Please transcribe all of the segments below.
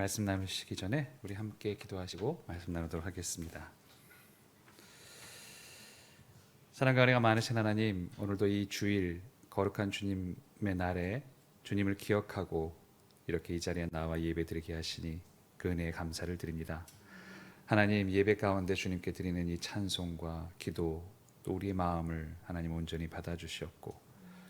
말씀 나누시기 전에 우리 함께 기도하시고 말씀 나누도록 하겠습니다. 사랑과 은혜가 많으신 하나님, 오늘도 이 주일 거룩한 주님의 날에 주님을 기억하고 이렇게 이 자리에 나와 예배드리게 하시니 그 은혜에 감사를 드립니다. 하나님, 예배 가운데 주님께 드리는 이 찬송과 기도, 또 우리의 마음을 하나님 온전히 받아주시옵고,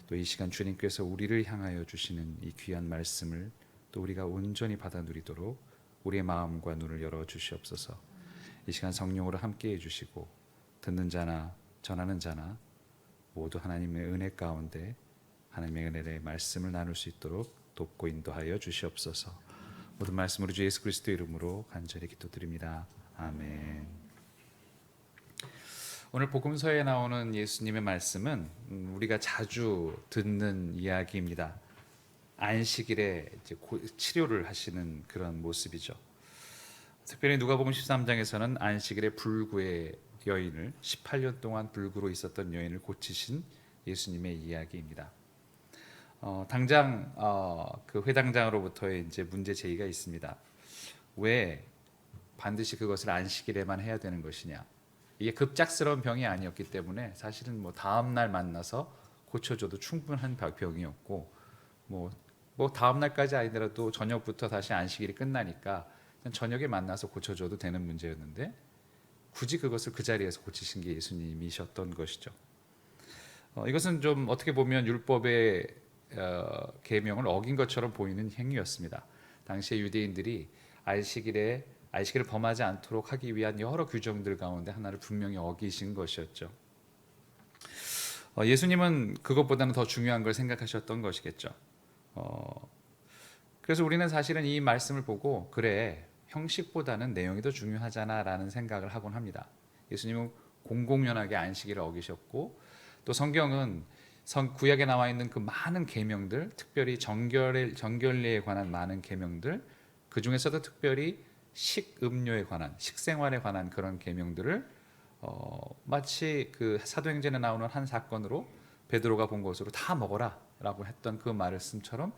또 이 시간 주님께서 우리를 향하여 주시는 이 귀한 말씀을 또 우리가 온전히 받아 누리도록 우리의 마음과 눈을 열어 주시옵소서. 이 시간 성령으로 함께해 주시고 듣는 자나 전하는 자나 모두 하나님의 은혜 가운데 하나님의 은혜의 말씀을 나눌 수 있도록 돕고 인도하여 주시옵소서. 모든 말씀 우리 주 예수 그리스도 이름으로 간절히 기도드립니다. 아멘. 오늘 복음서에 나오는 예수님의 말씀은 우리가 자주 듣는 이야기입니다. 안식일에 이제 치료를 하시는 그런 모습이죠. 특별히 누가복음 13장에서는 안식일에 불구의 여인을 18년 동안 불구로 있었던 여인을 고치신 예수님의 이야기입니다. 당장 그 회당장으로부터의 이제 문제 제기가 있습니다. 왜 반드시 그것을 안식일에만 해야 되는 것이냐? 이게 급작스러운 병이 아니었기 때문에 사실은 뭐 다음 날 만나서 고쳐줘도 충분한 병이었고, 뭐 다음 날까지 아니더라도 저녁부터 다시 안식일이 끝나니까 저녁에 만나서 고쳐줘도 되는 문제였는데, 굳이 그것을 그 자리에서 고치신 게 예수님이셨던 것이죠. 이것은 좀 어떻게 보면 율법의 계명을 어긴 것처럼 보이는 행위였습니다. 당시의 유대인들이 안식일을 범하지 않도록 하기 위한 여러 규정들 가운데 하나를 분명히 어기신 것이었죠. 예수님은 그것보다는 더 중요한 걸 생각하셨던 것이겠죠. 그래서 우리는 사실은 이 말씀을 보고 그래, 형식보다는 내용이 더 중요하잖아 라는 생각을 하곤 합니다. 예수님은 공공연하게 안식일을 어기셨고, 또 성경은 구약에 나와 있는 그 많은 계명들, 특별히 정결례에 관한 많은 계명들, 그 중에서도 특별히 식음료에 관한, 식생활에 관한 그런 계명들을 마치 그 사도행전에 나오는 한 사건으로 베드로가 본 것으로 다 먹어라 라고 했던 그 말씀처럼,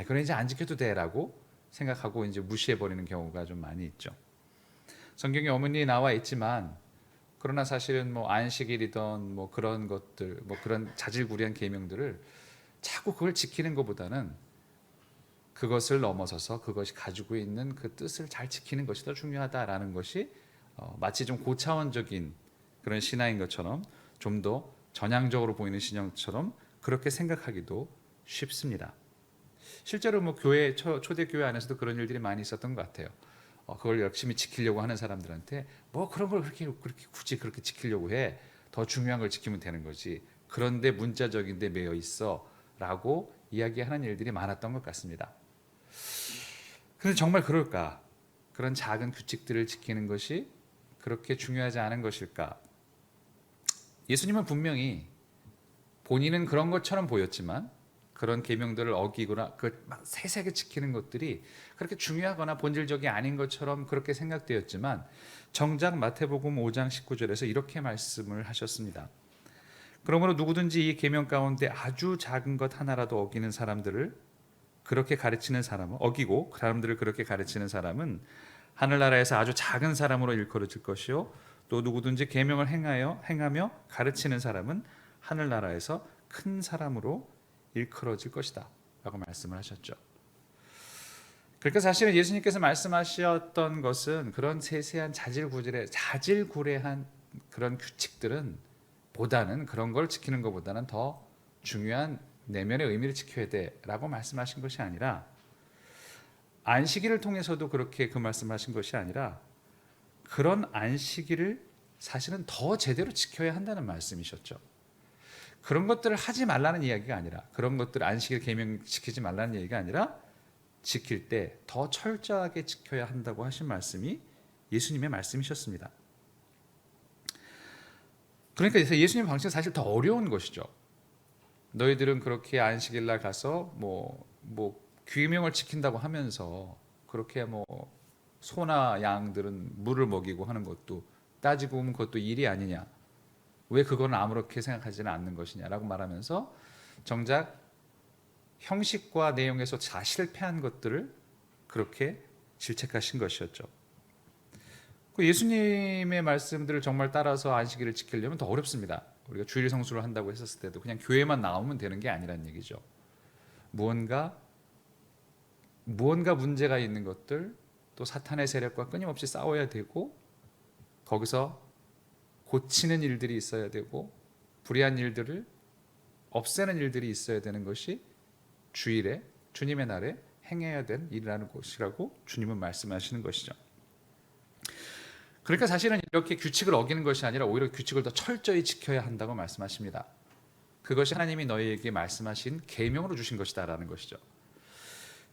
그래 이제 안 지켜도 돼 라고 생각하고 이제 무시해버리는 경우가 좀 많이 있죠. 성경에 어머니 나와 있지만, 그러나 사실은 뭐 안식일이던 뭐 그런 것들, 뭐 그런 자질구레한 계명들을 자꾸 그걸 지키는 것보다는 그것을 넘어서서 그것이 가지고 있는 그 뜻을 잘 지키는 것이 더 중요하다라는 것이 마치 좀 고차원적인 그런 신앙인 것처럼, 좀 더 전향적으로 보이는 신앙처럼 그렇게 생각하기도 쉽습니다. 실제로 뭐 초대교회 안에서도 그런 일들이 많이 있었던 것 같아요. 그걸 열심히 지키려고 하는 사람들한테 뭐 그런 걸 그렇게 굳이 그렇게 지키려고 해, 더 중요한 걸 지키면 되는 거지, 그런데 문자적인데 매여 있어 라고 이야기하는 일들이 많았던 것 같습니다. 그런데 정말 그럴까? 그런 작은 규칙들을 지키는 것이 그렇게 중요하지 않은 것일까? 예수님은 분명히 본인은 그런 것처럼 보였지만, 그런 계명들을 어기거나 막 세세하게 지키는 것들이 그렇게 중요하거나 본질적이 아닌 것처럼 그렇게 생각되었지만, 정작 마태복음 5장 19절에서 이렇게 말씀을 하셨습니다. 그러므로 누구든지 이 계명 가운데 아주 작은 것 하나라도 어기는 사람들을 그렇게 가르치는 사람은, 어기고 사람들을 그렇게 가르치는 사람은 하늘나라에서 아주 작은 사람으로 일컬어질 것이요, 또 누구든지 계명을 행하며 가르치는 사람은 하늘나라에서 큰 사람으로 일컬어질 것이다 라고 말씀을 하셨죠. 그러니까 사실은 예수님께서 말씀하셨던 것은 그런 세세한 자질구레한 그런 규칙들은 보다는, 그런 걸 지키는 것보다는 더 중요한 내면의 의미를 지켜야 돼 라고 말씀하신 것이 아니라, 안식일을 통해서도 그렇게 그 말씀하신 것이 아니라, 그런 안식일을 사실은 더 제대로 지켜야 한다는 말씀이셨죠. 그런 것들을 하지 말라는 이야기가 아니라, 그런 것들 안식일 계명 지키지 말라는 얘기가 아니라, 지킬 때 더 철저하게 지켜야 한다고 하신 말씀이 예수님의 말씀이셨습니다. 그러니까 예수님 방식은 사실 더 어려운 것이죠. 너희들은 그렇게 안식일 날 가서 뭐 규명을 지킨다고 하면서 그렇게 뭐 소나 양들은 물을 먹이고 하는 것도 따지고 보면 그것도 일이 아니냐, 왜 그건 아무렇게 생각하지는 않는 것이냐라고 말하면서 정작 형식과 내용에서 다 실패한 것들을 그렇게 질책하신 것이었죠. 그 예수님의 말씀들을 정말 따라서 안식일을 지키려면 더 어렵습니다. 우리가 주일 성수를 한다고 했었을 때도 그냥 교회만 나오면 되는 게 아니란 얘기죠. 무언가 문제가 있는 것들, 또 사탄의 세력과 끊임없이 싸워야 되고, 거기서 고치는 일들이 있어야 되고, 불의한 일들을 없애는 일들이 있어야 되는 것이 주일에, 주님의 날에 행해야 될 일이라는 것이라고 주님은 말씀하시는 것이죠. 그러니까 사실은 이렇게 규칙을 어기는 것이 아니라 오히려 규칙을 더 철저히 지켜야 한다고 말씀하십니다. 그것이 하나님이 너희에게 말씀하신 계명으로 주신 것이다라는 것이죠.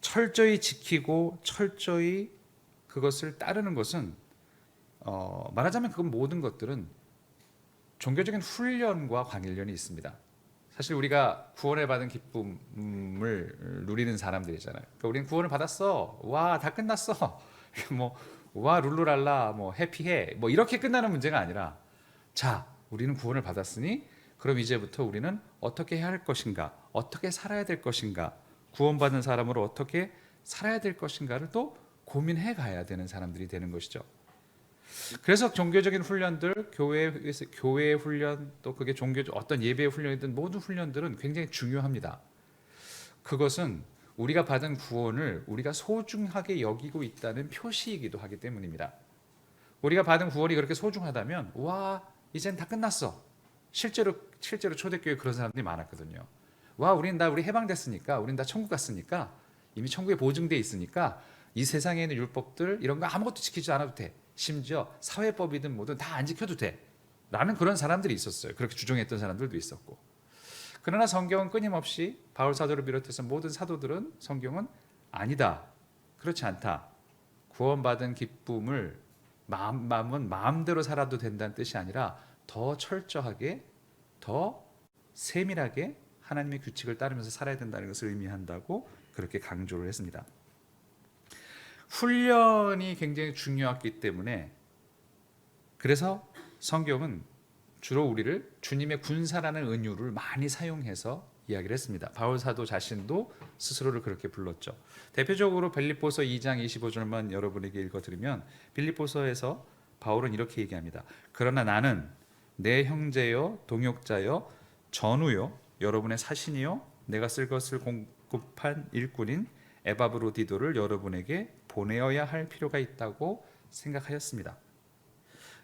철저히 지키고 철저히 그것을 따르는 것은 말하자면 그건 모든 것들은 종교적인 훈련과 관련이 있습니다. 사실 우리가 구원을 받은 기쁨을 누리는 사람들이잖아요. 그러니까 우리는 구원을 받았어. 와, 다 끝났어. 뭐 와, 룰루랄라, 뭐 해피해. 뭐 이렇게 끝나는 문제가 아니라, 자, 우리는 구원을 받았으니 그럼 이제부터 우리는 어떻게 해야 할 것인가? 어떻게 살아야 될 것인가? 구원받은 사람으로 어떻게 살아야 될 것인가를 또 고민해 가야 되는 사람들이 되는 것이죠. 그래서 종교적인 훈련들, 교회의 훈련, 또 그게 어떤 예배의 훈련이든 모든 훈련들은 굉장히 중요합니다. 그것은 우리가 받은 구원을 우리가 소중하게 여기고 있다는 표시이기도 하기 때문입니다. 우리가 받은 구원이 그렇게 소중하다면, 와, 이젠 다 끝났어. 실제로 초대교회 그런 사람들이 많았거든요. 와, 우리 해방됐으니까, 우린 다 천국 갔으니까, 이미 천국에 보증돼 있으니까 이 세상에 있는 율법들 이런 거 아무것도 지키지 않아도 돼. 심지어 사회법이든 뭐든 다 안 지켜도 돼. 라는 그런 사람들이 있었어요. 그렇게 주장했던 사람들도 있었고. 그러나 성경은 끊임없이 바울 사도를 비롯해서 모든 사도들은 성경은 아니다. 그렇지 않다. 구원받은 기쁨을 마음대로 살아도 된다는 뜻이 아니라 더 철저하게, 더 세밀하게 하나님의 규칙을 따르면서 살아야 된다는 것을 의미한다고 그렇게 강조를 했습니다. 훈련이 굉장히 중요했기 때문에 그래서 성경은 주로 우리를 주님의 군사라는 은유를 많이 사용해서 이야기를 했습니다. 바울 사도 자신도 스스로를 그렇게 불렀죠. 대표적으로 빌립보서 2장 25절만 여러분에게 읽어드리면 빌립보서에서 바울은 이렇게 얘기합니다. 그러나 나는 내 형제여 동역자여 전우요 여러분의 사신이요 내가 쓸 것을 공급한 일꾼인 에바브로디도를 여러분에게 보내어야 할 필요가 있다고 생각하였습니다.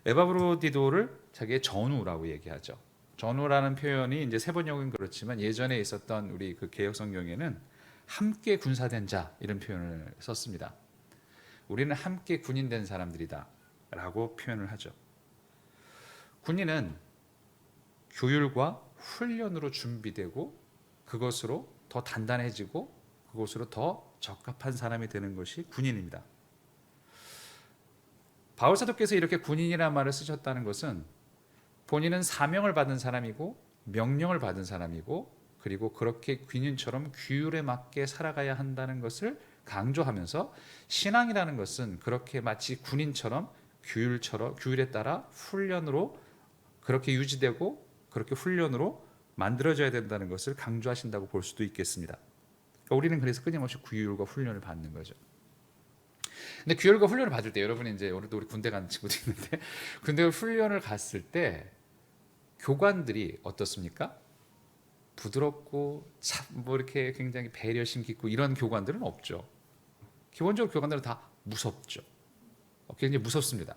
에바브로디도를 자기의 전우라고 얘기하죠. 전우라는 표현이 이제 세번역은 그렇지만 예전에 있었던 우리 그 개역 성경에는 함께 군사된 자 이런 표현을 썼습니다. 우리는 함께 군인된 사람들이다라고 표현을 하죠. 군인은 교율과 훈련으로 준비되고 그것으로 더 단단해지고 그것으로 더 적합한 사람이 되는 것이 군인입니다. 바울 사도께서 이렇게 군인이라는 말을 쓰셨다는 것은 본인은 사명을 받은 사람이고 명령을 받은 사람이고 그리고 그렇게 군인처럼 규율에 맞게 살아가야 한다는 것을 강조하면서 신앙이라는 것은 그렇게 마치 군인처럼 규율에 따라 훈련으로 그렇게 유지되고 그렇게 훈련으로 만들어져야 된다는 것을 강조하신다고 볼 수도 있겠습니다. 그러니까 우리는 그래서 끊임없이 규율과 훈련을 받는 거죠. 근데 규율과 훈련을 받을 때 여러분이 이제 오늘도 우리 군대 가는 친구도 있는데 군대 훈련을 갔을 때 교관들이 어떻습니까? 부드럽고 참 뭐 이렇게 굉장히 배려심 깊고 이런 교관들은 없죠. 기본적으로 교관들은 다 무섭죠. 굉장히 무섭습니다.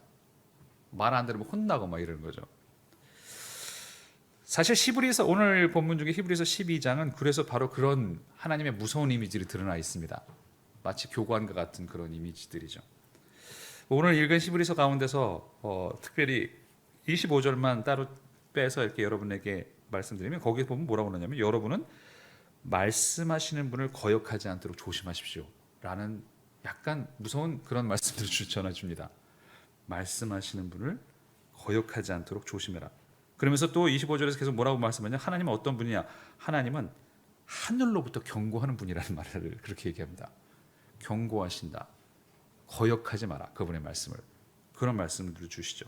말 안 들으면 혼나고 막 이러는 거죠. 사실 히브리서 오늘 본문 중에 히브리서 12장은 그래서 바로 그런 하나님의 무서운 이미지를 드러나 있습니다. 마치 교관과 같은 그런 이미지들이죠. 오늘 읽은 히브리서 가운데서 특별히 25절만 따로 빼서 이렇게 여러분에게 말씀드리면 거기에 보면 뭐라고 그러냐면 여러분은 말씀하시는 분을 거역하지 않도록 조심하십시오 라는 약간 무서운 그런 말씀들을 전해줍니다. 말씀하시는 분을 거역하지 않도록 조심해라. 그러면서 또 25절에서 계속 뭐라고 말씀하냐? 하나님은 어떤 분이냐? 하나님은 하늘로부터 경고하는 분이라는 말을 그렇게 얘기합니다. 경고하신다. 거역하지 마라. 그분의 말씀을. 그런 말씀을 주시죠.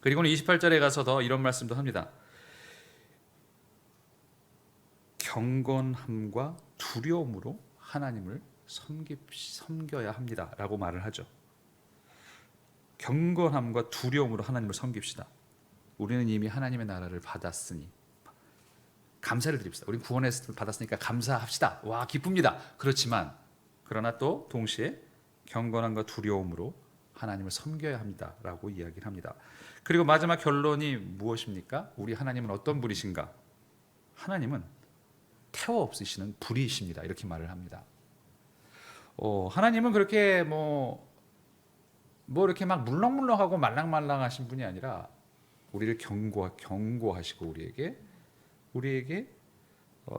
그리고는 28절에 가서 더 이런 말씀도 합니다. 경건함과 두려움으로 하나님을 섬겨야 합니다라고 말을 하죠. 경건함과 두려움으로 하나님을 섬깁시다. 우리는 이미 하나님의 나라를 받았으니 감사를 드립시다. 우리 구원을 받았으니까 감사합시다. 와, 기쁩니다. 그렇지만 그러나 또 동시에 경건함과 두려움으로 하나님을 섬겨야 합니다라고 이야기를 합니다. 그리고 마지막 결론이 무엇입니까? 우리 하나님은 어떤 분이신가? 하나님은 태워 없으시는 불이십니다. 이렇게 말을 합니다. 하나님은 그렇게 뭐 이렇게 막 물렁물렁하고 말랑말랑하신 분이 아니라 우리를 경고하시고 우리에게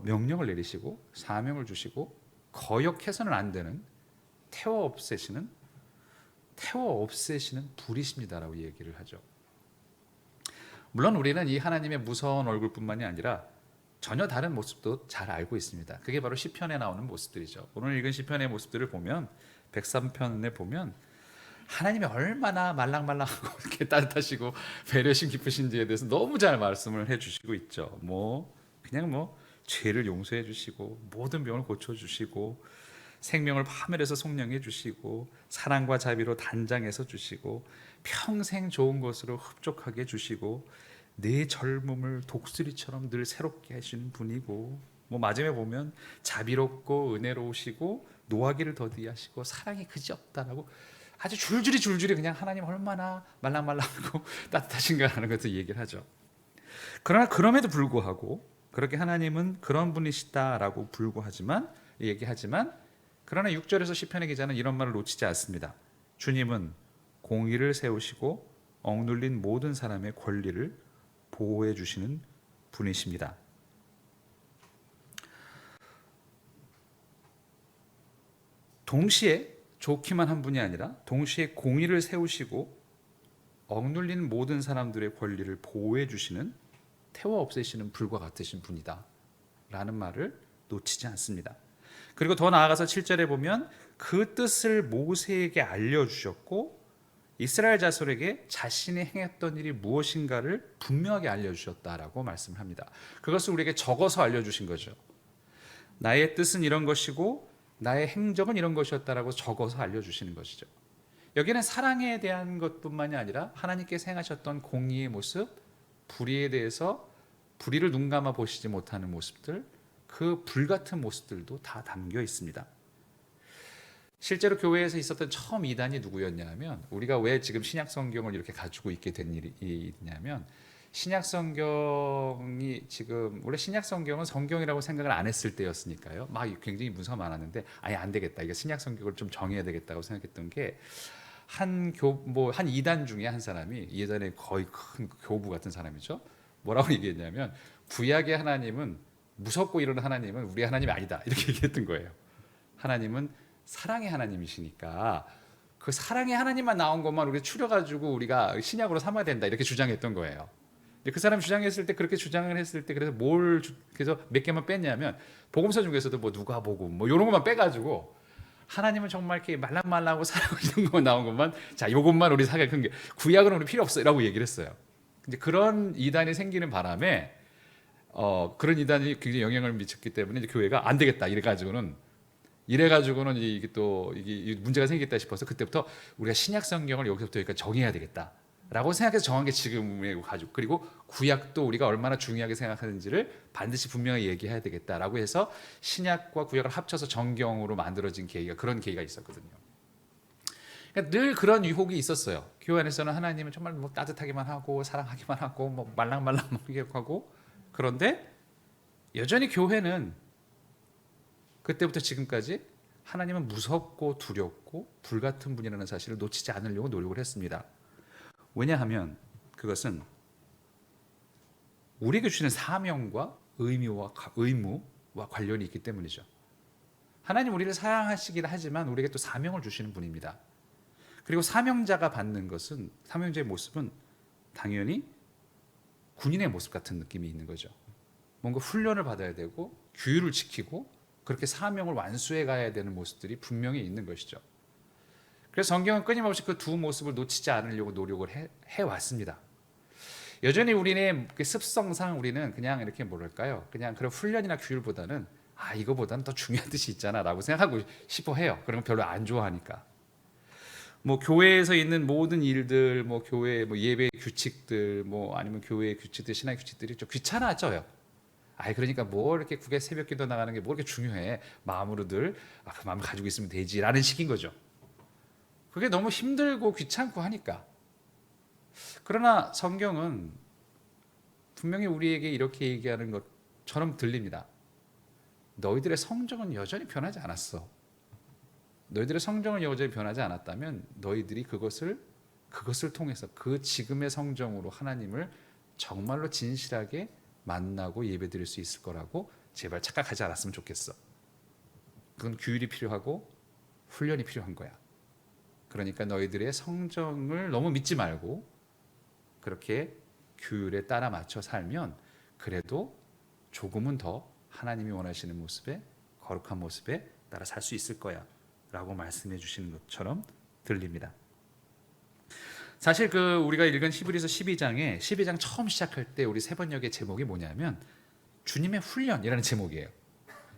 명령을 내리시고 사명을 주시고 거역해서는 안 되는 태워 없애시는 불이십니다라고 얘기를 하죠. 물론 우리는 이 하나님의 무서운 얼굴뿐만이 아니라 전혀 다른 모습도 잘 알고 있습니다. 그게 바로 시편에 나오는 모습들이죠. 오늘 읽은 시편의 모습들을 보면 103편에 보면 하나님이 얼마나 말랑말랑하고 이렇게 따뜻하시고 배려심 깊으신지에 대해서 너무 잘 말씀을 해주시고 있죠. 그냥 죄를 용서해 주시고 모든 병을 고쳐 주시고 생명을 파멸해서 속량해 주시고 사랑과 자비로 단장해서 주시고 평생 좋은 것으로 흡족하게 주시고 내 젊음을 독수리처럼 늘 새롭게 하시는 분이고 마지막에 보면 자비롭고 은혜로우시고 노하기를 더디하시고 사랑이 그지없다라고 아주 줄줄이 그냥 하나님 얼마나 말랑말랑하고 따뜻하신가 하는 것을 얘기를 하죠. 그러나 그럼에도 불구하고 그렇게 하나님은 그런 분이시다라고 얘기하지만 그러나 6절에서 시편의 기자는 이런 말을 놓치지 않습니다. 주님은 공의를 세우시고 억눌린 모든 사람의 권리를 보호해 주시는 분이십니다. 동시에 좋기만 한 분이 아니라 동시에 공의를 세우시고 억눌린 모든 사람들의 권리를 보호해 주시는 태워 없애시는 불과 같으신 분이다 라는 말을 놓치지 않습니다. 그리고 더 나아가서 7절에 보면 그 뜻을 모세에게 알려주셨고 이스라엘 자손에게 자신이 행했던 일이 무엇인가를 분명하게 알려주셨다라고 말씀을 합니다. 그것을 우리에게 적어서 알려주신 거죠. 나의 뜻은 이런 것이고 나의 행적은 이런 것이었다라고 적어서 알려주시는 것이죠. 여기는 사랑에 대한 것뿐만이 아니라 하나님께서 행하셨던 공의의 모습, 불의에 대해서 불의를 눈감아 보시지 못하는 모습들, 그 불같은 모습들도 다 담겨 있습니다. 실제로 교회에서 있었던 처음 이단이 누구였냐면 우리가 왜 지금 신약 성경을 이렇게 가지고 있게 된 일이 있냐면 신약 성경이 지금 원래 신약 성경은 성경이라고 생각을 안 했을 때였으니까요. 막 굉장히 문서가 많았는데 아예 안 되겠다. 이게 신약 성경을 좀 정해야 되겠다고 생각했던 게 한 이단 중에 한 사람이 이단의 거의 큰 교부 같은 사람이죠. 뭐라고 얘기했냐면 구약의 하나님은 무섭고 이러는 하나님은 우리 하나님이 아니다. 이렇게 얘기했던 거예요. 하나님은 사랑의 하나님이시니까 그 사랑의 하나님만 나온 것만 우리가 추려가지고 우리가 신약으로 삼아야 된다. 이렇게 주장했던 거예요. 그 사람이 주장했을 때 그렇게 주장을 했을 때 그래서 몇 개만 뺐냐면 복음서 중에서도 누가복음 이런 것만 빼가지고 하나님은 정말 이렇게 말랑말랑하고 사랑하고 이런 것만 나온 것만 자 요것만 우리 사게 큰 게 구약은 우리 필요 없어라고 얘기를 했어요. 근데 그런 이단이 생기는 바람에 그런 이단이 굉장히 영향을 미쳤기 때문에 이제 교회가 안 되겠다 이래가지고는 이게 문제가 생기겠다 싶어서 그때부터 우리가 신약 성경을 여기서부터 여기까지 정해야 되겠다. 라고 생각해서 정한 게 지금의 가지고 그리고 구약도 우리가 얼마나 중요하게 생각하는지를 반드시 분명히 얘기해야 되겠다라고 해서 신약과 구약을 합쳐서 정경으로 만들어진 그런 계기가 있었거든요. 그러니까 늘 그런 유혹이 있었어요. 교회 안에서는 하나님은 정말 따뜻하기만 하고 사랑하기만 하고 말랑말랑하게 하고 그런데 여전히 교회는 그때부터 지금까지 하나님은 무섭고 두렵고 불같은 분이라는 사실을 놓치지 않으려고 노력을 했습니다. 왜냐하면 그것은 우리에게 주시는 사명과 의무와 관련이 있기 때문이죠. 하나님 우리를 사랑하시긴 하지만 우리에게 또 사명을 주시는 분입니다. 그리고 사명자의 모습은 당연히 군인의 모습 같은 느낌이 있는 거죠. 뭔가 훈련을 받아야 되고 규율을 지키고 그렇게 사명을 완수해 가야 되는 모습들이 분명히 있는 것이죠. 그래서 성경은 끊임없이 그 두 모습을 놓치지 않으려고 노력을 해왔습니다. 여전히 우리의 습성상 우리는 그냥 이렇게 그냥 그런 훈련이나 규율보다는 이거보다는 더 중요한 뜻이 있잖아라고 생각하고 싶어 해요. 그런 거 별로 안 좋아하니까. 뭐 교회에서 있는 모든 일들, 뭐 교회 뭐 예배 규칙들, 뭐 아니면 교회 규칙들, 신앙 규칙들이 좀 귀찮아져요. 그러니까 뭐 이렇게 국외 새벽기도 나가는 게 뭐 이렇게 중요해? 마음으로 늘 그 마음을 가지고 있으면 되지라는 식인 거죠. 그게 너무 힘들고 귀찮고 하니까. 그러나 성경은 분명히 우리에게 이렇게 얘기하는 것처럼 들립니다. 너희들의 성정은 여전히 변하지 않았어. 너희들의 성정은 여전히 변하지 않았다면 너희들이 그것을 통해서 그 지금의 성정으로 하나님을 정말로 진실하게 만나고 예배드릴 수 있을 거라고 제발 착각하지 않았으면 좋겠어. 그건 규율이 필요하고 훈련이 필요한 거야. 그러니까 너희들의 성정을 너무 믿지 말고 그렇게 규율에 따라 맞춰 살면 그래도 조금은 더 하나님이 원하시는 모습에, 거룩한 모습에 따라 살 수 있을 거야 라고 말씀해 주시는 것처럼 들립니다. 사실 우리가 읽은 히브리서 12장 처음 시작할 때 우리 세 번역의 제목이 뭐냐면 주님의 훈련이라는 제목이에요.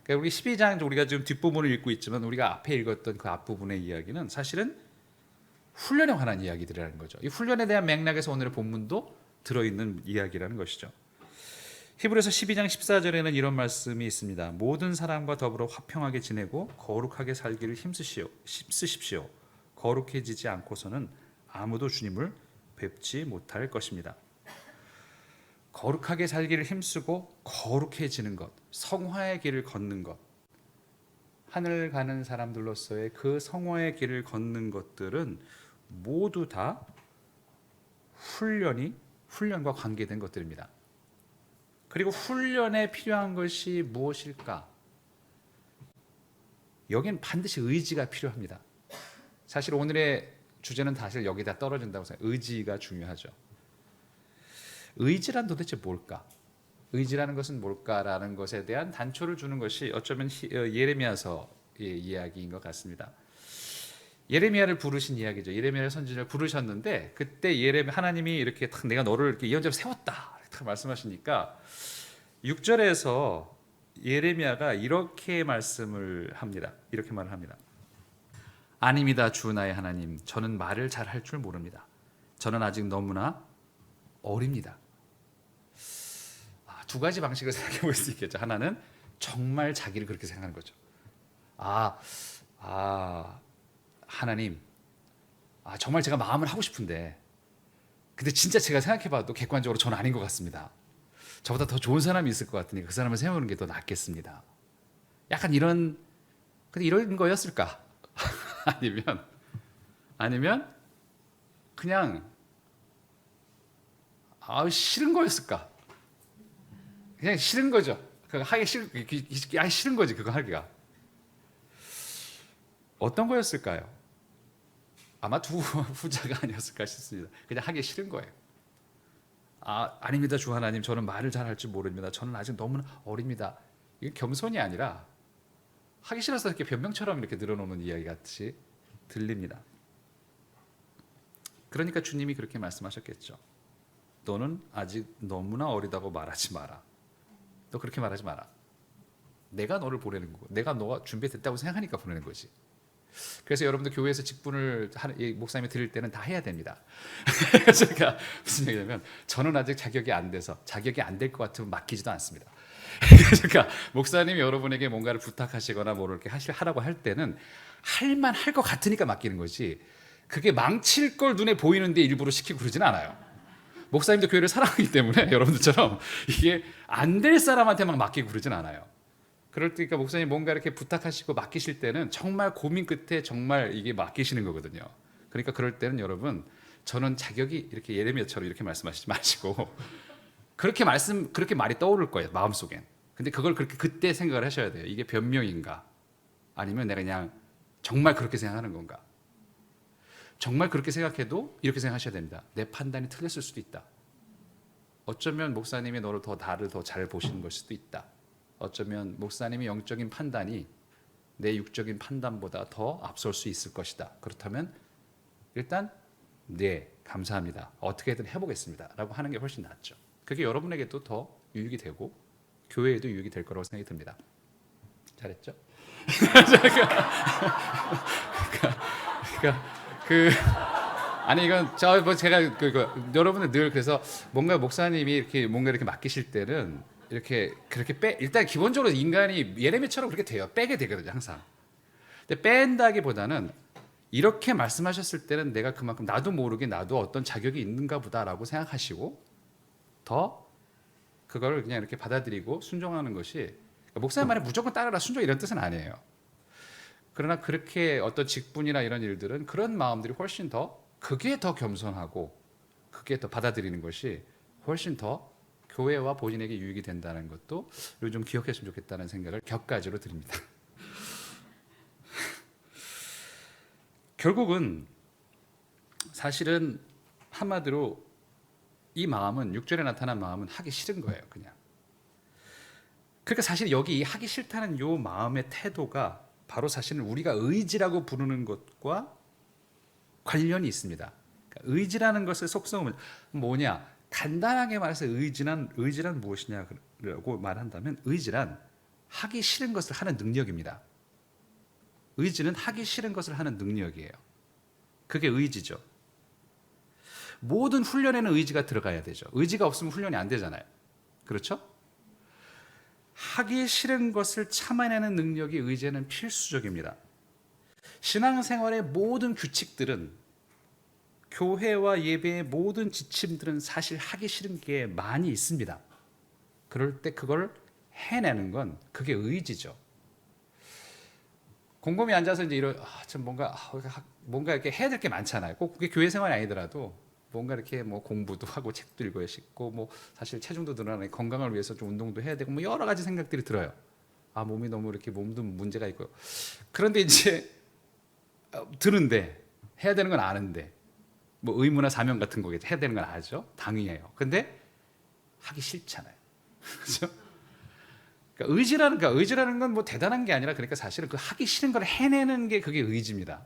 그러니까 우리 12장 우리가 지금 뒷부분을 읽고 있지만 우리가 앞에 읽었던 그 앞부분의 이야기는 사실은 훈련에 관한 이야기들이라는 거죠. 이 훈련에 대한 맥락에서 오늘의 본문도 들어있는 이야기라는 것이죠. 히브리서 12장 14절에는 이런 말씀이 있습니다. 모든 사람과 더불어 화평하게 지내고 거룩하게 살기를 힘쓰십시오. 거룩해지지 않고서는 아무도 주님을 뵙지 못할 것입니다. 거룩하게 살기를 힘쓰고 거룩해지는 것, 성화의 길을 걷는 것, 하늘 가는 사람들로서의 그 성화의 길을 걷는 것들은 모두 다 훈련과 관계된 것들입니다. 그리고 훈련에 필요한 것이 무엇일까? 여긴 반드시 의지가 필요합니다. 사실 오늘의 주제는 사실 여기다 떨어진다고 생각해요. 의지가 중요하죠. 의지란 도대체 뭘까? 의지라는 것은 뭘까라는 것에 대한 단초를 주는 것이 어쩌면 예레미야서의 이야기인 것 같습니다. 예레미야를 부르신 이야기죠. 예레미야 선지자를 부르셨는데 그때 하나님이 이렇게 딱 내가 너를 이렇게 예언자로 세웠다 딱 말씀하시니까 6절에서 예레미야가 이렇게 말씀을 합니다. 이렇게 말을 합니다. 아닙니다, 주 나의 하나님. 저는 말을 잘 할 줄 모릅니다. 저는 아직 너무나 어립니다. 두 가지 방식을 생각해 볼 수 있겠죠. 하나는 정말 자기를 그렇게 생각하는 거죠. 하나님, 정말 제가 마음을 하고 싶은데, 근데 진짜 제가 생각해봐도 객관적으로 저는 아닌 것 같습니다. 저보다 더 좋은 사람이 있을 것 같으니 그 사람을 세우는 게 더 낫겠습니다. 약간 근데 이런 거였을까? 아니면 그냥 싫은 거였을까? 그냥 싫은 거죠. 그거 하기 싫은 거지. 그거 하기가 어떤 거였을까요? 아마 두 후자가 아니었을까 싶습니다. 그냥 하기 싫은 거예요. 아닙니다, 주 하나님. 저는 말을 잘 할 줄 모릅니다. 저는 아직 너무나 어립니다. 이게 겸손이 아니라 하기 싫어서 이렇게 변명처럼 이렇게 늘어놓는 이야기 같이 들립니다. 그러니까 주님이 그렇게 말씀하셨겠죠. 너는 아직 너무나 어리다고 말하지 마라. 너 그렇게 말하지 마라. 내가 너를 보내는 거고, 내가 너가 준비됐다고 생각하니까 보내는 거지. 그래서 여러분들 교회에서 직분을 목사님이 드릴 때는 다 해야 됩니다. 제가 무슨 얘기냐면 저는 아직 자격이 안 돼서 자격이 안 될 것 같으면 맡기지도 않습니다. 그러니까 목사님이 여러분에게 뭔가를 부탁하시거나 뭐 이렇게 하라고 할 때는 할만 할 것 같으니까 맡기는 거지. 그게 망칠 걸 눈에 보이는데 일부러 시키고 그러지는 않아요. 목사님도 교회를 사랑하기 때문에 여러분들처럼 이게 안 될 사람한테 막 맡기고 그러진 않아요. 그럴 때니까 목사님 뭔가 이렇게 부탁하시고 맡기실 때는 정말 고민 끝에 정말 이게 맡기시는 거거든요. 그러니까 그럴 때는 여러분 저는 자격이 이렇게 예레미야처럼 이렇게 말씀하시지 마시고 그렇게 말이 떠오를 거예요, 마음속엔. 근데 그걸 그렇게 그때 생각을 하셔야 돼요. 이게 변명인가? 아니면 내가 그냥 정말 그렇게 생각하는 건가? 정말 그렇게 생각해도 이렇게 생각하셔야 됩니다. 내 판단이 틀렸을 수도 있다. 어쩌면 목사님이 나를 더 잘 보시는 걸 수도 있다. 어쩌면 목사님의 영적인 판단이 내 육적인 판단보다 더 앞설 수 있을 것이다. 그렇다면 일단 네, 감사합니다. 어떻게든 해보겠습니다. 라고 하는 게 훨씬 낫죠. 그게 여러분에게도 더 유익이 되고 교회에도 유익이 될 거라고 생각이 듭니다. 잘했죠? 그러니까 그 아니 이건 뭐 제가 여러분들 늘 그래서 뭔가 목사님이 이렇게 뭔가 이렇게 맡기실 때는 이렇게 그렇게 일단 기본적으로 인간이 예레미야처럼 그렇게 돼요. 빼게 되거든요, 항상. 근데 뺀다기보다는 이렇게 말씀하셨을 때는 내가 그만큼 나도 모르게 나도 어떤 자격이 있는가 보다라고 생각하시고 더 그걸 그냥 이렇게 받아들이고 순종하는 것이, 그러니까 목사님 말에 무조건 따르라 순종 이런 뜻은 아니에요. 그러나 그렇게 어떤 직분이나 이런 일들은 그런 마음들이 훨씬 더, 그게 더 겸손하고 그게 더 받아들이는 것이 훨씬 더 교회와 본인에게 유익이 된다는 것도 좀 기억했으면 좋겠다는 생각을 격가지로 드립니다. 결국은 사실은 한마디로 이 마음은 6절에 나타난 마음은 하기 싫은 거예요, 그냥. 그러니까 사실 여기 이 하기 싫다는 요 마음의 태도가 바로 사실은 우리가 의지라고 부르는 것과 관련이 있습니다. 그러니까 의지라는 것의 속성은 뭐냐? 간단하게 말해서 의지란 무엇이냐고 말한다면 의지란 하기 싫은 것을 하는 능력입니다. 의지는 하기 싫은 것을 하는 능력이에요. 그게 의지죠. 모든 훈련에는 의지가 들어가야 되죠. 의지가 없으면 훈련이 안 되잖아요. 그렇죠? 하기 싫은 것을 참아내는 능력이 의지에는 필수적입니다. 신앙생활의 모든 규칙들은, 교회와 예배의 모든 지침들은 사실 하기 싫은 게 많이 있습니다. 그럴 때 그걸 해내는 건 그게 의지죠. 곰곰이 앉아서 이제 참 뭔가 이렇게 해야 될 게 많잖아요. 꼭 그게 교회 생활이 아니더라도 뭔가 이렇게 뭐 공부도 하고 책도 읽어야 싶고 뭐 사실 체중도 늘어나니 건강을 위해서 좀 운동도 해야 되고 뭐 여러 가지 생각들이 들어요. 아, 몸이 너무 이렇게 몸도 문제가 있고. 그런데 이제 드는데 해야 되는 건 아는데 뭐 의무나 사명 같은 거겠죠. 해야 되는 건 알죠. 당위예요. 근데 하기 싫잖아요. 그렇죠? 그러니까 의지라는 건 뭐 대단한 게 아니라, 그러니까 사실은 그 하기 싫은 걸 해내는 게 그게 의지입니다.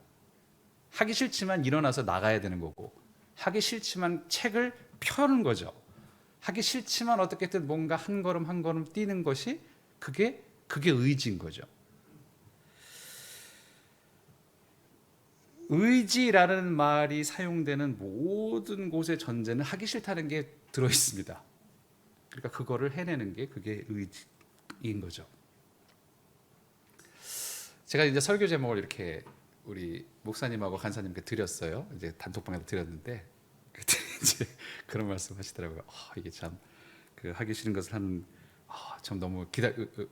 하기 싫지만 일어나서 나가야 되는 거고, 하기 싫지만 책을 펴는 거죠. 하기 싫지만 어떻게든 뭔가 한 걸음 한 걸음 뛰는 것이 그게 의지인 거죠. 의지라는 말이 사용되는 모든 곳의 전제는 하기 싫다는 게 들어 있습니다. 그러니까 그거를 해내는 게 그게 의지인 거죠. 제가 이제 설교 제목을 이렇게 우리 목사님하고 간사님께 드렸어요. 이제 단톡방에도 드렸는데 그때 이제 그런 말씀하시더라고요. 이게 참 그 하기 싫은 것을 하는, 참 너무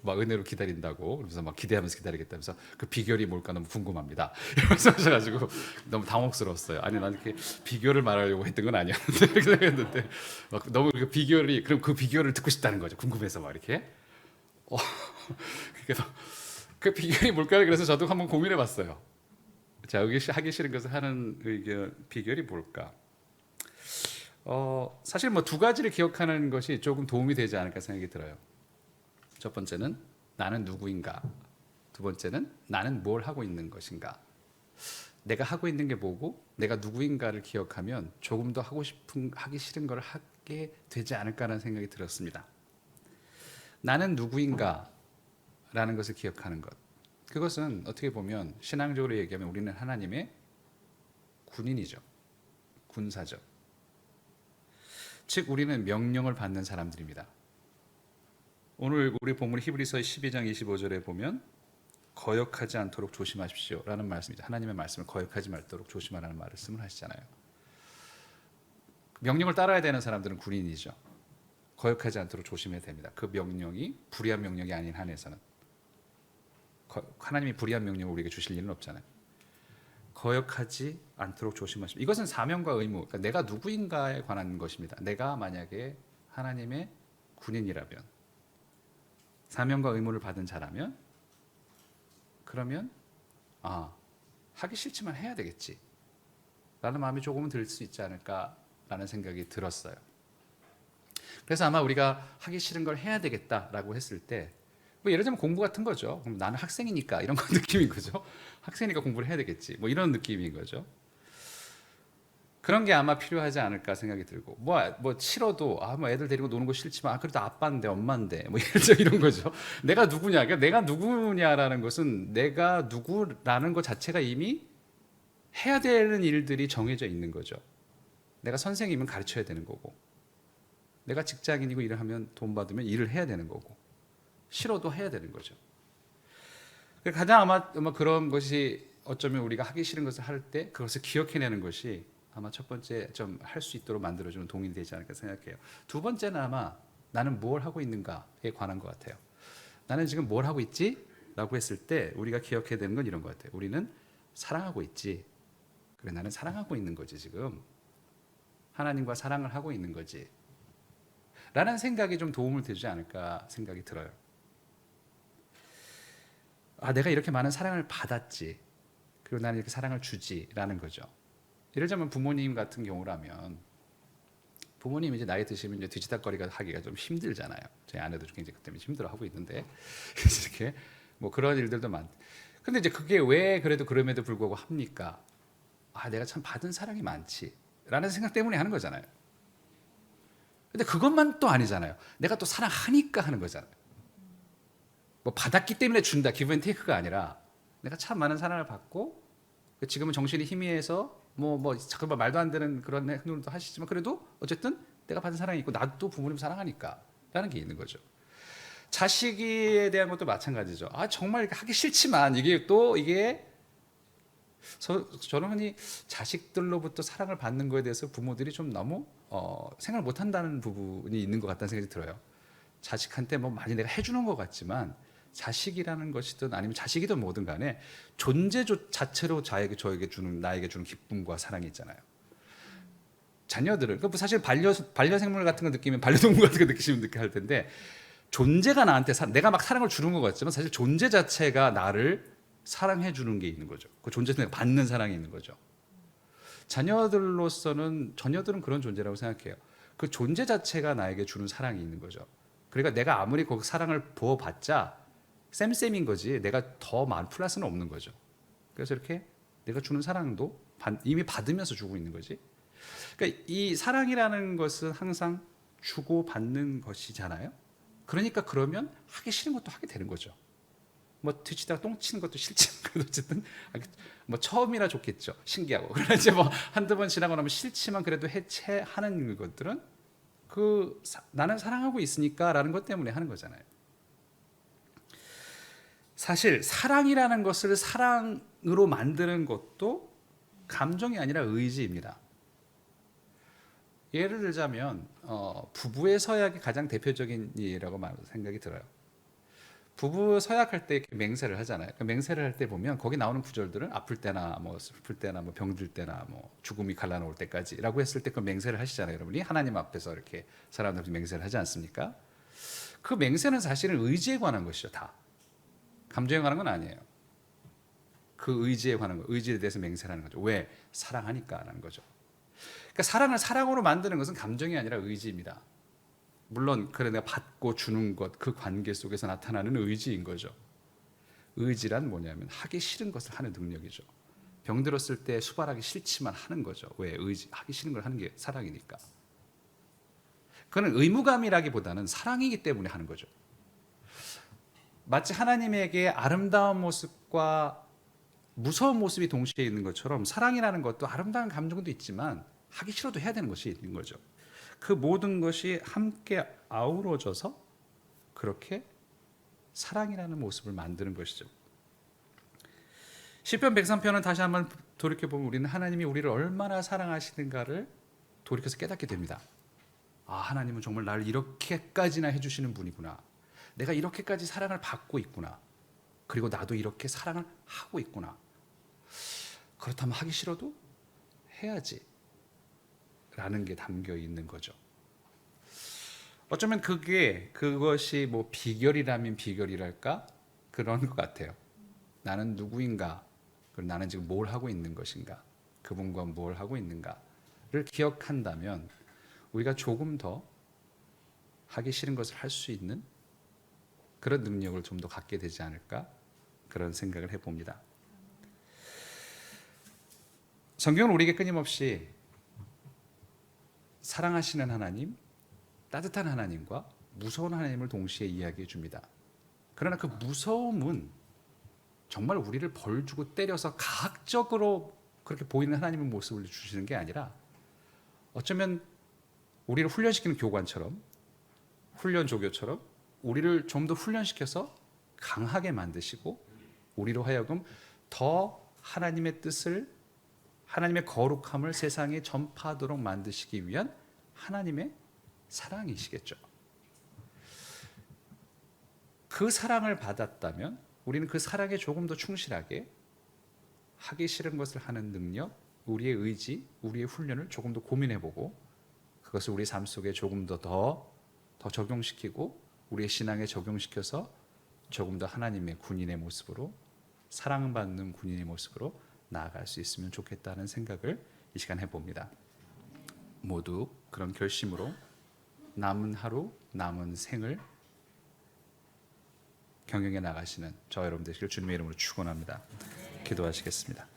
막 은혜로 기다린다고, 그래서 막 기대하면서 기다리겠다면서 그 비결이 뭘까 너무 궁금합니다. 이러면서 하셔가지고 너무 당혹스러웠어요. 아니 난 이렇게 비결을 말하려고 했던 건 아니었는데 이렇게 생각했는데 막 너무 그 비결이, 그럼 그 비결을 듣고 싶다는 거죠. 궁금해서 막 이렇게. 그래서 그 비결이 뭘까? 그래서 저도 한번 고민해봤어요. 자, 여기 하기 싫은 것을 하는 비결이 뭘까? 사실 뭐 두 가지를 기억하는 것이 조금 도움이 되지 않을까 생각이 들어요. 첫 번째는 나는 누구인가? 두 번째는 나는 뭘 하고 있는 것인가? 내가 하고 있는 게 뭐고 내가 누구인가를 기억하면 조금 더 하기 싫은 걸 하게 되지 않을까라는 생각이 들었습니다. 나는 누구인가? 라는 것을 기억하는 것. 그것은 어떻게 보면 신앙적으로 얘기하면 우리는 하나님의 군인이죠. 군사죠. 즉 우리는 명령을 받는 사람들입니다. 오늘 우리 본문 히브리서 12장 25절에 보면 거역하지 않도록 조심하십시오 라는 말씀입니다. 하나님의 말씀을 거역하지 말도록 조심하라는 말씀을 하시잖아요. 명령을 따라야 되는 사람들은 군인이죠. 거역하지 않도록 조심해야 됩니다. 그 명령이 불의한 명령이 아닌 한에서는. 하나님이 불의한 명령을 우리에게 주실 일은 없잖아요. 거역하지 않도록 조심하십시오. 이것은 사명과 의무, 그러니까 내가 누구인가에 관한 것입니다. 내가 만약에 하나님의 군인이라면, 사명과 의무를 받은 자라면, 그러면 하기 싫지만 해야 되겠지 라는 마음이 조금은 들 수 있지 않을까라는 생각이 들었어요. 그래서 아마 우리가 하기 싫은 걸 해야 되겠다라고 했을 때, 뭐 예를 들면 공부 같은 거죠. 그럼 나는 학생이니까 이런 느낌인 거죠. 학생이니까 공부를 해야 되겠지. 뭐 이런 느낌인 거죠. 그런 게 아마 필요하지 않을까 생각이 들고 뭐 싫어도 뭐 애들 데리고 노는 거 싫지만 그래도 아빠인데 엄마인데 뭐 이런 거죠. 내가 누구냐? 그러니까 내가 누구냐라는 것은 내가 누구라는 것 자체가 이미 해야 되는 일들이 정해져 있는 거죠. 내가 선생님은 가르쳐야 되는 거고 내가 직장인이고 일을 하면 돈 받으면 일을 해야 되는 거고 싫어도 해야 되는 거죠. 가장 아마 그런 것이 어쩌면 우리가 하기 싫은 것을 할 때 그것을 기억해내는 것이 아마 첫 번째 좀 할 수 있도록 만들어주는 동인이 되지 않을까 생각해요. 두 번째는 아마 나는 뭘 하고 있는가에 관한 것 같아요. 나는 지금 뭘 하고 있지? 라고 했을 때 우리가 기억해야 되는 건 이런 것 같아요. 우리는 사랑하고 있지. 그래, 나는 사랑하고 있는 거지 지금. 하나님과 사랑을 하고 있는 거지. 라는 생각이 좀 도움을 되지 않을까 생각이 들어요. 내가 이렇게 많은 사랑을 받았지. 그리고 나는 이렇게 사랑을 주지라는 거죠. 예를 들자면 부모님 같은 경우라면 부모님이 이제 나이 드시면 이제 뒤치다거리가 하기가 좀 힘들잖아요. 저희 아내도 굉장히 그 때문에 힘들어하고 있는데 그래서 이렇게 뭐 그런 일들도 많. 근데 이제 그게 왜 그래도 그럼에도 불구하고 합니까? 내가 참 받은 사랑이 많지라는 생각 때문에 하는 거잖아요. 근데 그것만 또 아니잖아요. 내가 또 사랑하니까 하는 거잖아요. 뭐 받았기 때문에 준다, 기브 앤 테이크가 아니라 내가 참 많은 사랑을 받고 지금은 정신이 희미해서 잠깐만 말도 안 되는 그런 행동도 하시지만 그래도 어쨌든 내가 받은 사랑이 있고 나도 부모님 사랑하니까 라는 게 있는 거죠. 자식에 대한 것도 마찬가지죠. 정말 하기 싫지만 이게 저는 흔히 자식들로부터 사랑을 받는 거에 대해서 부모들이 좀 너무 생각을 못한다는 부분이 있는 것 같다는 생각이 들어요. 자식한테 많이 내가 해주는 것 같지만 자식이라는 것이든 아니면 자식이든 뭐든 간에 존재 자체로 나에게 주는 기쁨과 사랑이 있잖아요. 자녀들은 사실 반려생물 같은 거 느끼면 반려동물 같은 거 느끼시면 느끼 할 텐데 존재가 나한테 내가 막 사랑을 주는 것 같지만 사실 존재 자체가 나를 사랑해 주는 게 있는 거죠. 그 존재에서 내가 받는 사랑이 있는 거죠. 자녀들은 그런 존재라고 생각해요. 그 존재 자체가 나에게 주는 사랑이 있는 거죠. 그러니까 내가 아무리 거기 사랑을 부어봤자 쌤인 거지 내가 더 많은 플러스는 없는 거죠. 그래서 이렇게 내가 주는 사랑도 이미 받으면서 주고 있는 거지. 그러니까 이 사랑이라는 것은 항상 주고 받는 것이잖아요. 그러니까 그러면 하기 싫은 것도 하게 되는 거죠. 뒤치다가 똥 치는 것도 싫지만 그래도 어쨌든 처음이라 좋겠죠. 신기하고. 그러나 이제 한두 번 지나고 나면 싫지만 그래도 해체하는 것들은 나는 사랑하고 있으니까라는 것 때문에 하는 거잖아요. 사실 사랑이라는 것을 사랑으로 만드는 것도 감정이 아니라 의지입니다. 예를 들자면 부부의 서약이 가장 대표적인 예라고 생각이 들어요. 부부 서약할 때 이렇게 맹세를 하잖아요. 맹세를 할 때 보면 거기 나오는 구절들은 아플 때나 슬플 때나 병들 때나 죽음이 갈라놓을 때까지라고 했을 때 그 맹세를 하시잖아요. 여러분이 하나님 앞에서 이렇게 사람들 맹세를 하지 않습니까? 그 맹세는 사실은 의지에 관한 것이죠. 다 감정에 관한 건 아니에요. 그 의지에 관한 거, 의지에 대해서 맹세를 하는 거죠. 왜? 사랑하니까라는 거죠. 그러니까 사랑을 사랑으로 만드는 것은 감정이 아니라 의지입니다. 물론 내가 받고 주는 것, 그 관계 속에서 나타나는 의지인 거죠. 의지란 뭐냐면 하기 싫은 것을 하는 능력이죠. 병들었을 때 수발하기 싫지만 하는 거죠. 왜? 하기 싫은 걸 하는 게 사랑이니까. 그건 의무감이라기보다는 사랑이기 때문에 하는 거죠. 마치 하나님에게 아름다운 모습과 무서운 모습이 동시에 있는 것처럼 사랑이라는 것도 아름다운 감정도 있지만 하기 싫어도 해야 되는 것이 있는 거죠. 그 모든 것이 함께 아우러져서 그렇게 사랑이라는 모습을 만드는 것이죠. 시편 103편은 다시 한번 돌이켜보면 우리는 하나님이 우리를 얼마나 사랑하시는가를 돌이켜서 깨닫게 됩니다. 하나님은 정말 나를 이렇게까지나 해주시는 분이구나. 내가 이렇게까지 사랑을 받고 있구나. 그리고 나도 이렇게 사랑을 하고 있구나. 그렇다면 하기 싫어도 해야지 라는 게 담겨 있는 거죠. 어쩌면 그것이 비결이라면 비결이랄까? 그런 것 같아요. 나는 누구인가? 그리고 나는 지금 뭘 하고 있는 것인가? 그분과 뭘 하고 있는가를 기억한다면 우리가 조금 더 하기 싫은 것을 할 수 있는 그런 능력을 좀 더 갖게 되지 않을까? 그런 생각을 해봅니다. 성경은 우리에게 끊임없이 사랑하시는 하나님, 따뜻한 하나님과 무서운 하나님을 동시에 이야기해 줍니다. 그러나 그 무서움은 정말 우리를 벌주고 때려서 가학적으로 그렇게 보이는 하나님의 모습을 주시는 게 아니라 어쩌면 우리를 훈련시키는 교관처럼, 훈련 조교처럼 우리를 좀 더 훈련시켜서 강하게 만드시고 우리로 하여금 더 하나님의 뜻을, 하나님의 거룩함을 세상에 전파하도록 만드시기 위한 하나님의 사랑이시겠죠. 그 사랑을 받았다면 우리는 그 사랑에 조금 더 충실하게 하기 싫은 것을 하는 능력, 우리의 의지, 우리의 훈련을 조금 더 고민해보고 그것을 우리 삶 속에 조금 더 적용시키고 우리의 신앙에 적용시켜서 조금 더 하나님의 군인의 모습으로, 사랑받는 군인의 모습으로 나아갈 수 있으면 좋겠다는 생각을 이 시간 해봅니다. 모두 그런 결심으로 남은 하루, 남은 생을 경영해 나가시는 저 여러분 되시길 주님의 이름으로 축원합니다. 기도하시겠습니다.